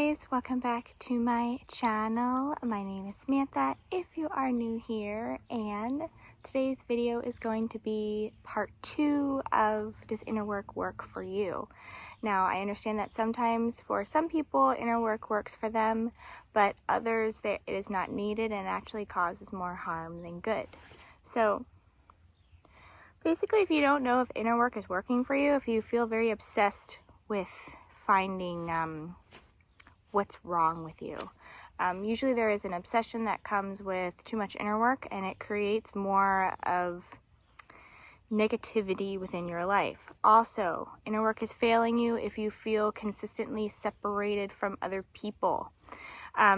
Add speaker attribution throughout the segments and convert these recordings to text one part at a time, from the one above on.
Speaker 1: guys, welcome back to my channel. My name is Samantha if you are new here, and today's video is going to be part 2 of Does Inner Work Work for You? Now, I understand that sometimes for some people inner work works for them, but others it is not needed and actually causes more harm than good. So basically, if you don't know if inner work is working for you, if you feel very obsessed with finding what's wrong with you. Usually there is an obsession that comes with too much inner work, and it creates more of negativity within your life. Also, inner work is failing you if you feel consistently separated from other people.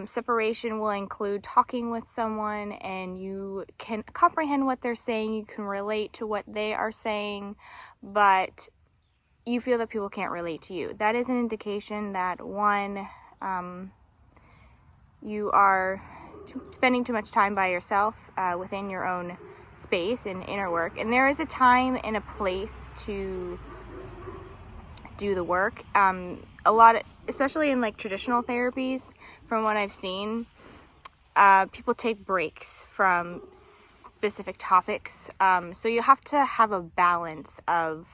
Speaker 1: Separation will include talking with someone and you can comprehend what they're saying, you can relate to what they are saying, but you feel that people can't relate to you. That is an indication that one, you are spending too much time by yourself within your own space and inner work. And there is a time and a place to do the work. A lot of, especially in like traditional therapies, from what I've seen, people take breaks from specific topics. So you have to have a balance of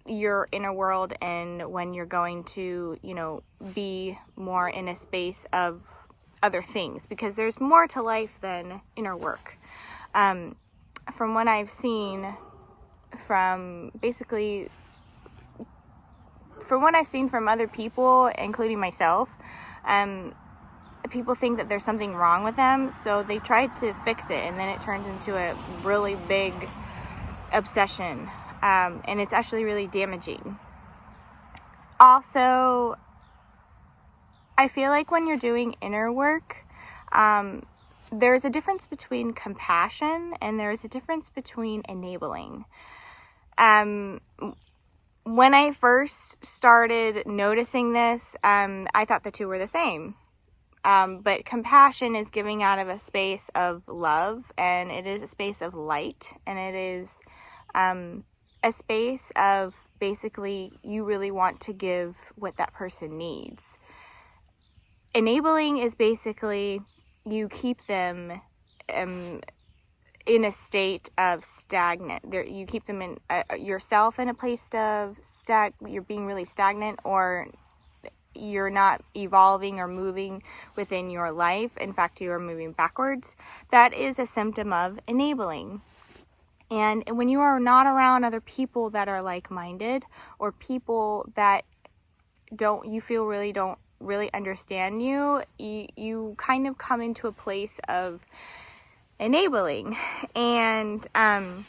Speaker 1: your inner world and when you're going to, be more in a space of other things, because there's more to life than inner work. From what I've seen from other people, including myself, people think that there's something wrong with them, so they try to fix it, and then it turns into a really big obsession. And it's actually really damaging. Also, I feel like when you're doing inner work, there's a difference between compassion and there's a difference between enabling. When I first started noticing this, I thought the two were the same. But compassion is giving out of a space of love, and it is a space of light, and it is a space of basically you really want to give what that person needs. Enabling is basically you keep them in a state of stagnant. You keep them in yourself in a place of you're being really stagnant, or you're not evolving or moving within your life. In fact, you are moving backwards. That is a symptom of enabling. And when you are not around other people that are like-minded, or people that don't really understand you, you kind of come into a place of enabling. And I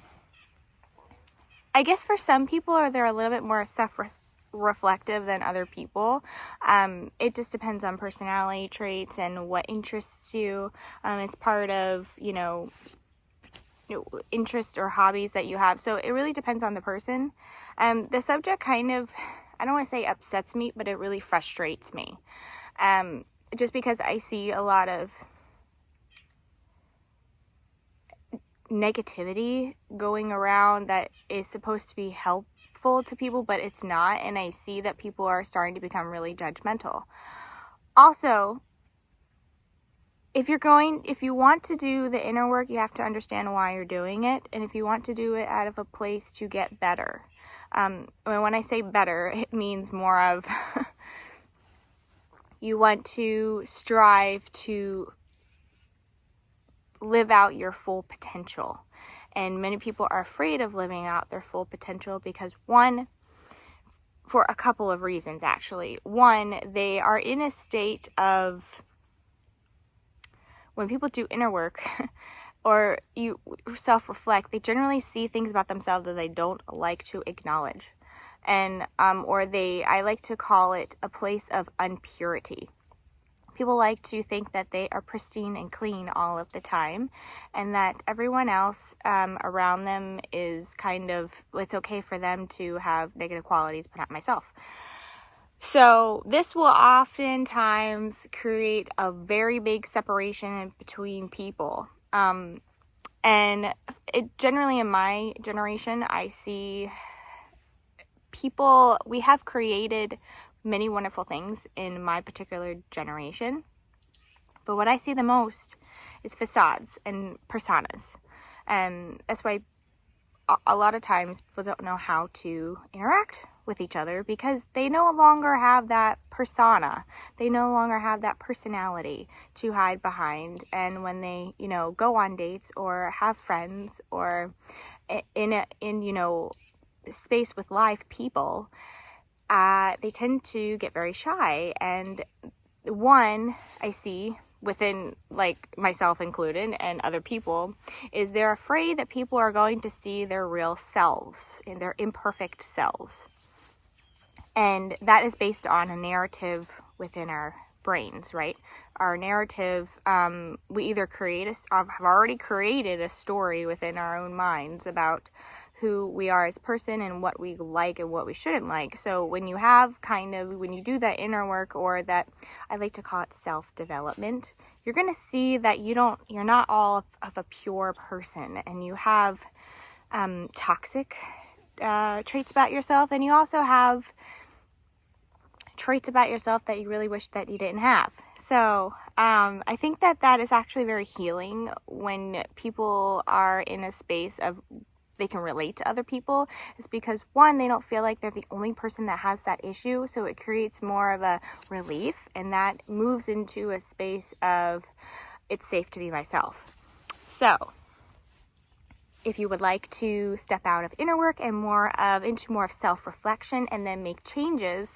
Speaker 1: guess for some people, they're a little bit more self-reflective than other people. It just depends on personality traits and what interests you. It's part of, interests or hobbies that you have. So it really depends on the person. The subject kind of, I don't want to say upsets me, but it really frustrates me. Just because I see a lot of negativity going around that is supposed to be helpful to people, but it's not. And I see that people are starting to become really judgmental. Also, if you want to do the inner work, you have to understand why you're doing it. And if you want to do it out of a place to get better. When I say better, it means more of you want to strive to live out your full potential. And many people are afraid of living out their full potential because, one, for a couple of reasons actually. One, they are in a state of, when people do inner work or you self-reflect, they generally see things about themselves that they don't like to acknowledge. And, I like to call it a place of unpurity. People like to think that they are pristine and clean all of the time, and that everyone else around them is it's okay for them to have negative qualities, but not myself. So this will oftentimes create a very big separation between people. And generally in my generation, I see people, we have created many wonderful things in my particular generation. But what I see the most is facades and personas. And that's why a lot of times people don't know how to interact with each other, because they no longer have that persona. They no longer have that personality to hide behind. And when they, go on dates or have friends or in space with live people, they tend to get very shy. And one I see within, like, myself included and other people, is they're afraid that people are going to see their real selves and their imperfect selves. And that is based on a narrative within our brains, right? Our narrative, we either have already created a story within our own minds about who we are as a person and what we like and what we shouldn't like. So when you do that inner work, or that I like to call it self-development, you're going to see that you're not all of a pure person, and you have toxic traits about yourself, and you also have traits about yourself that you really wish that you didn't have. So I think that is actually very healing when people are in a space of they can relate to other people. Is because, one, they don't feel like they're the only person that has that issue, so it creates more of a relief, and that moves into a space of it's safe to be myself. So if you would like to step out of inner work and into more of self-reflection and then make changes,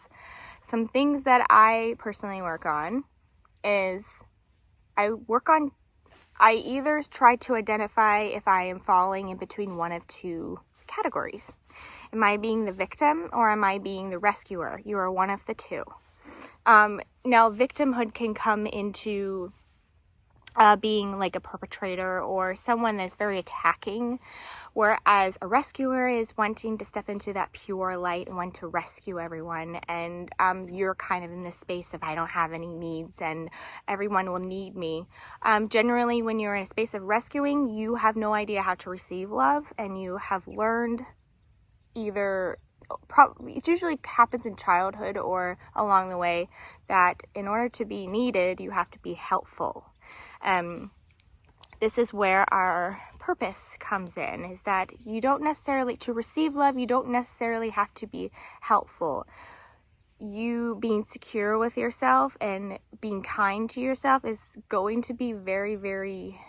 Speaker 1: some things that I personally work on is I either try to identify if I am falling in between one of two categories. Am I being the victim, or am I being the rescuer? You are one of the two. Now, victimhood can come into being like a perpetrator or someone that's very attacking, whereas a rescuer is wanting to step into that pure light and want to rescue everyone. And you're kind of in this space of I don't have any needs and everyone will need me. Generally, when you're in a space of rescuing, you have no idea how to receive love, and you have learned it usually happens in childhood or along the way, that in order to be needed, you have to be helpful. This is where our purpose comes in, is that to receive love, you don't necessarily have to be helpful. You being secure with yourself and being kind to yourself is going to be very, very,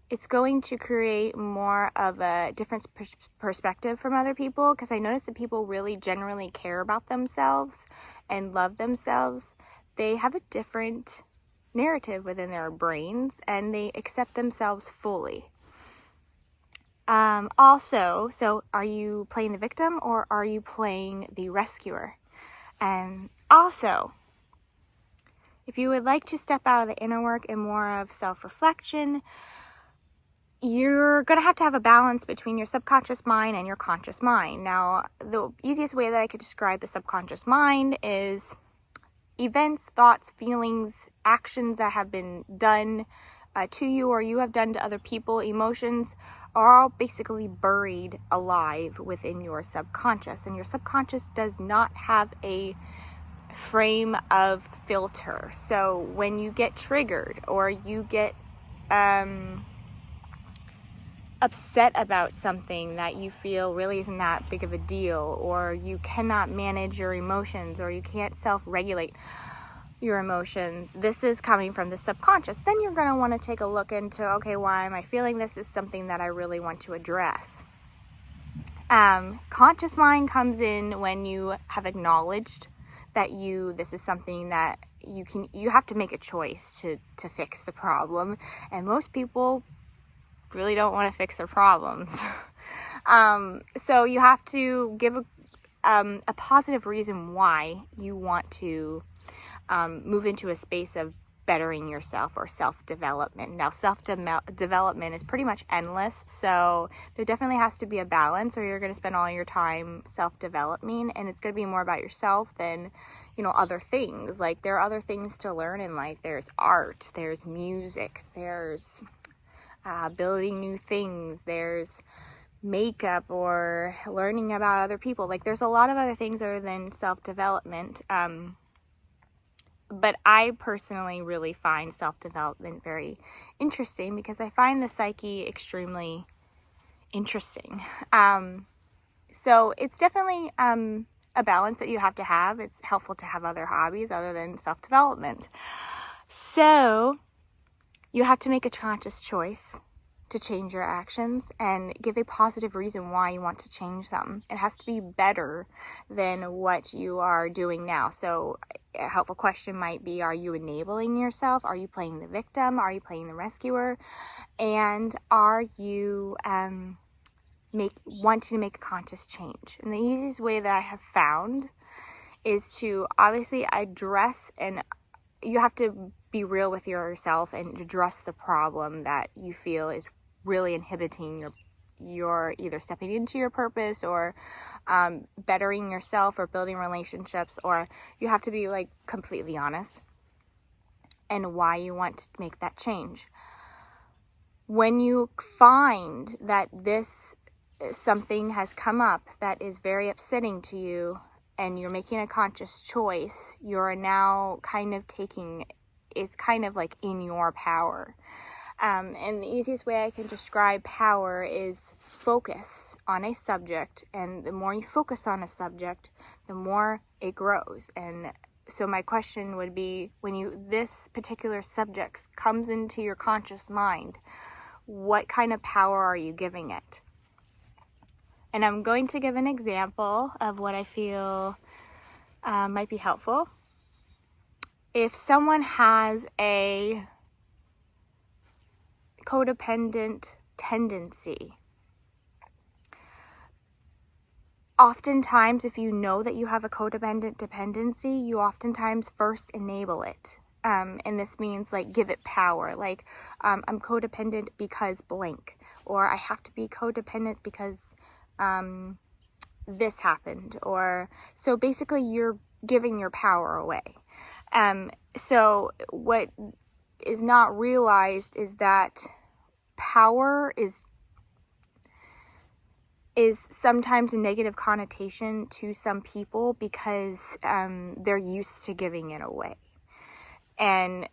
Speaker 1: it's going to create more of a different perspective from other people, because I notice that people really generally care about themselves and love themselves. They have a different narrative within their brains, and they accept themselves fully. Also, so are you playing the victim or are you playing the rescuer? And also, if you would like to step out of the inner work and more of self-reflection, you're going to have a balance between your subconscious mind and your conscious mind. Now, the easiest way that I could describe the subconscious mind is events, thoughts, feelings, actions that have been done to you or you have done to other people, emotions, are all basically buried alive within your subconscious. And your subconscious does not have a frame of filter. So when you get triggered or you get upset about something that you feel really isn't that big of a deal, or you cannot manage your emotions, or you can't self-regulate your emotions, this is coming from the subconscious. Then you're going to want to take a look into, okay, why am I feeling this? Is something that I really want to address. Conscious mind comes in when you have acknowledged that this is something that you have to make a choice to fix the problem, and most people really don't want to fix their problems. So you have to give a positive reason why you want to move into a space of bettering yourself or self-development. Now, self-development is pretty much endless, so there definitely has to be a balance, or you're going to spend all your time self-developing, and it's going to be more about yourself than other things. Like, there are other things to learn in life. There's art, there's music, there's building new things, there's makeup or learning about other people. Like, there's a lot of other things other than self-development. But I personally really find self-development very interesting because I find the psyche extremely interesting. So it's definitely a balance that you have to have. It's helpful to have other hobbies other than self-development. So you have to make a conscious choice to change your actions and give a positive reason why you want to change them. It has to be better than what you are doing now. So a helpful question might be, are you enabling yourself? Are you playing the victim? Are you playing the rescuer? And are you wanting to make a conscious change? And the easiest way that I have found is to obviously address, and you have to be real with yourself and address the problem that you feel is really inhibiting your either stepping into your purpose or bettering yourself or building relationships. Or you have to be like completely honest and why you want to make that change. When you find that this something has come up that is very upsetting to you and you're making a conscious choice, you're now kind of it's kind of like in your power. And the easiest way I can describe power is focus on a subject, and the more you focus on a subject, the more it grows. And so my question would be, when this particular subject comes into your conscious mind, what kind of power are you giving it? And I'm going to give an example of what I feel might be helpful. If someone has a codependent tendency, oftentimes if you know that you have a codependent dependency, you oftentimes first enable it. And this means like give it power, like I'm codependent because blank, or I have to be codependent because this happened, or so basically you're giving your power away. So what is not realized is that power is sometimes a negative connotation to some people because they're used to giving it away. And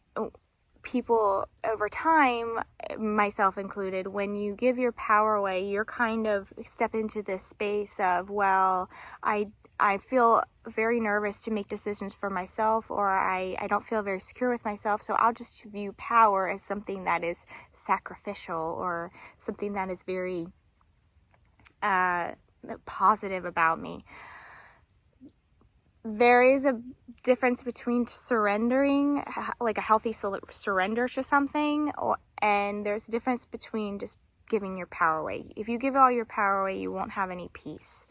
Speaker 1: people over time, myself included, when you give your power away, you're kind of step into this space of, well, I feel very nervous to make decisions for myself, or I don't feel very secure with myself, so I'll just view power as something that is sacrificial or something that is very positive about me. There is a difference between surrendering, like a healthy surrender to something, and there's a difference between just giving your power away. If you give all your power away, you won't have any peace.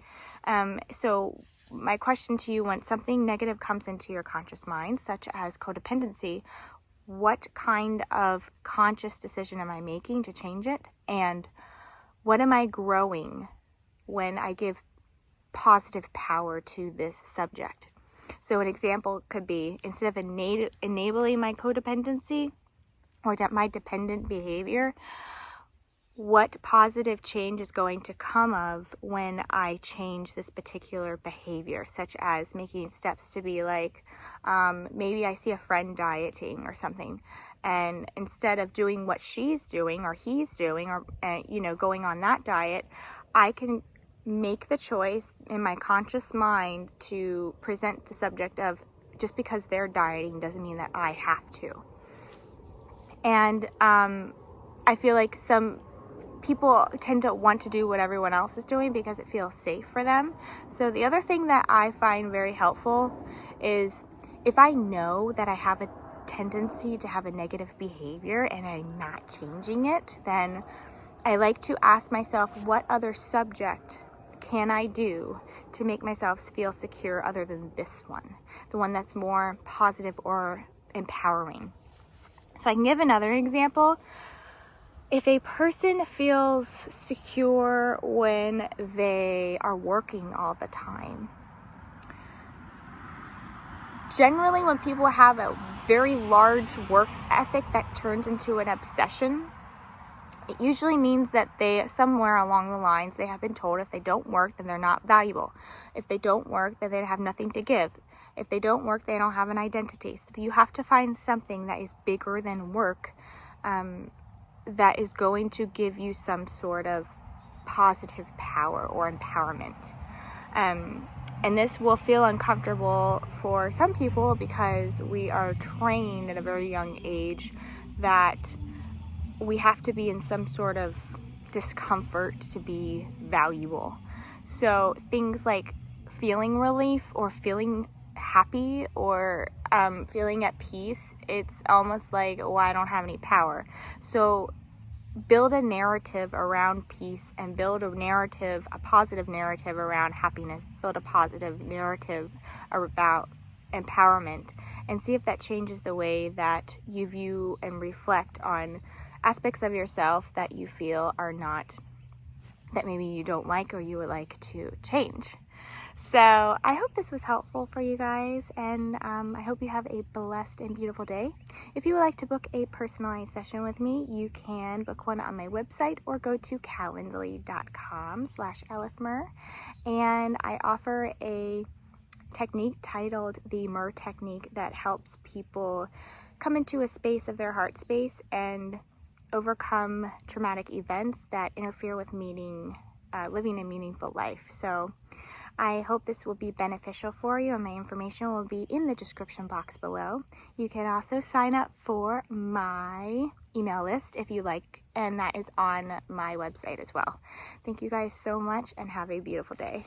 Speaker 1: So my question to you, when something negative comes into your conscious mind, such as codependency, what kind of conscious decision am I making to change it? And what am I growing when I give positive power to this subject? So an example could be, instead of enabling my codependency or my dependent behavior, what positive change is going to come of when I change this particular behavior, such as making steps to be like, maybe I see a friend dieting or something, and instead of doing what she's doing or he's doing, or going on that diet, I can make the choice in my conscious mind to present the subject of, just because they're dieting doesn't mean that I have to. And I feel like some people tend to want to do what everyone else is doing because it feels safe for them. So the other thing that I find very helpful is, if I know that I have a tendency to have a negative behavior and I'm not changing it, then I like to ask myself, what other subject can I do to make myself feel secure other than this one, the one that's more positive or empowering? So I can give another example. If a person feels secure when they are working all the time, generally when people have a very large work ethic that turns into an obsession, It usually means that somewhere along the lines, they have been told if they don't work, then they're not valuable. If they don't work, then they have nothing to give. If they don't work, they don't have an identity. So you have to find something that is bigger than work, that is going to give you some sort of positive power or empowerment. And this will feel uncomfortable for some people because we are trained at a very young age that we have to be in some sort of discomfort to be valuable. So things like feeling relief or feeling happy or feeling at peace, it's almost like, well, I don't have any power. So build a narrative around peace and build a narrative, a positive narrative around happiness, build a positive narrative about empowerment, and see if that changes the way that you view and reflect on aspects of yourself that you feel are not, that maybe you don't like or you would like to change. So I hope this was helpful for you guys, and I hope you have a blessed and beautiful day. If you would like to book a personalized session with me, you can book one on my website or go to calendly.com/Eleph Myrrh, and I offer a technique titled the Myrrh Technique that helps people come into a space of their heart space and overcome traumatic events that interfere with living a meaningful life. So I hope this will be beneficial for you, and my information will be in the description box below. You can also sign up for my email list if you like, and that is on my website as well. Thank you guys so much, and have a beautiful day.